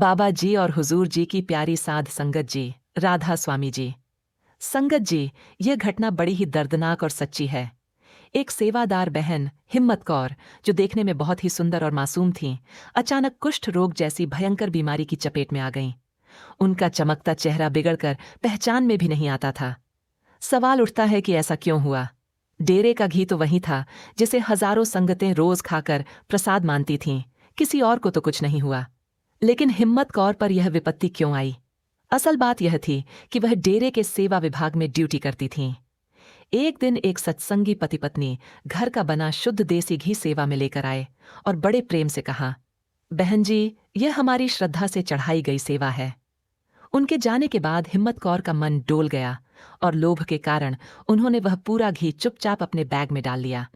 बाबा जी और हुजूर जी की प्यारी साध संगत जी, राधा स्वामी जी। संगत जी, यह घटना बड़ी ही दर्दनाक और सच्ची है। एक सेवादार बहन हिम्मत कौर, जो देखने में बहुत ही सुंदर और मासूम थीं, अचानक कुष्ठ रोग जैसी भयंकर बीमारी की चपेट में आ गईं। उनका चमकता चेहरा बिगड़कर पहचान में भी नहीं आता था। सवाल उठता है कि ऐसा क्यों हुआ। डेरे का घी तो वही था जिसे हजारों संगतें रोज खाकर प्रसाद मानती थीं। किसी और को तो कुछ नहीं हुआ, लेकिन हिम्मत कौर पर यह विपत्ति क्यों आई? असल बात यह थी कि वह डेरे के सेवा विभाग में ड्यूटी करती थीं। एक दिन एक सत्संगी पति पत्नी घर का बना शुद्ध देसी घी सेवा में लेकर आए और बड़े प्रेम से कहा, बहन जी, यह हमारी श्रद्धा से चढ़ाई गई सेवा है। उनके जाने के बाद हिम्मत कौर का मन डोल गया और लोभ के कारण उन्होंने वह पूरा घी चुपचाप अपने बैग में डाल लिया।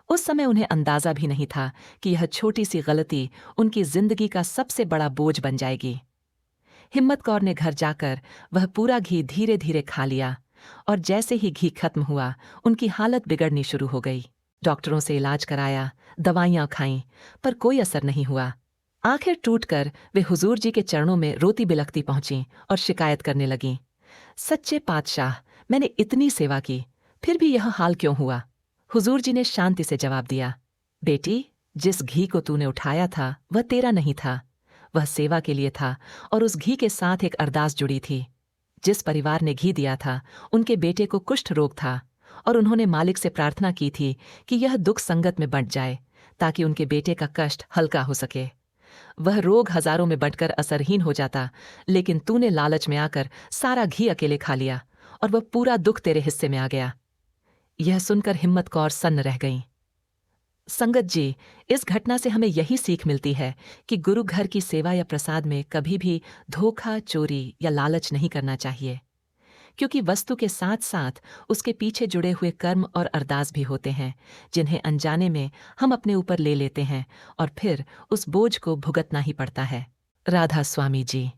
उस समय उन्हें अंदाजा भी नहीं था कि यह छोटी सी गलती उनकी जिंदगी का सबसे बड़ा बोझ बन जाएगी। हिम्मत कौर ने घर जाकर वह पूरा घी धीरे धीरे खा लिया और जैसे ही घी खत्म हुआ, उनकी हालत बिगड़नी शुरू हो गई। डॉक्टरों से इलाज कराया, दवाइयां खाईं, पर कोई असर नहीं हुआ। आखिर टूटकर वे हुजूर जी के चरणों में रोती बिलखती पहुंचीं और शिकायत करने लगीं, सच्चे पातशाह, मैंने इतनी सेवा की, फिर भी यह हाल क्यों हुआ? हुजूर जी ने शांति से जवाब दिया, बेटी, जिस घी को तूने उठाया था वह तेरा नहीं था, वह सेवा के लिए था और उस घी के साथ एक अरदास जुड़ी थी। जिस परिवार ने घी दिया था, उनके बेटे को कुष्ठ रोग था और उन्होंने मालिक से प्रार्थना की थी कि यह दुख संगत में बंट जाए ताकि उनके बेटे का कष्ट हल्का हो सके। वह रोग हजारों में बंटकर असरहीन हो जाता, लेकिन तूने लालच में आकर सारा घी अकेले खा लिया और वह पूरा दुख तेरे हिस्से में आ गया। यह सुनकर हिम्मत कौर सन्न रह गईं। संगत जी, इस घटना से हमें यही सीख मिलती है कि गुरु घर की सेवा या प्रसाद में कभी भी धोखा, चोरी या लालच नहीं करना चाहिए, क्योंकि वस्तु के साथ साथ उसके पीछे जुड़े हुए कर्म और अरदास भी होते हैं, जिन्हें अनजाने में हम अपने ऊपर ले लेते हैं और फिर उस बोझ को भुगतना ही पड़ता है। राधा स्वामी जी।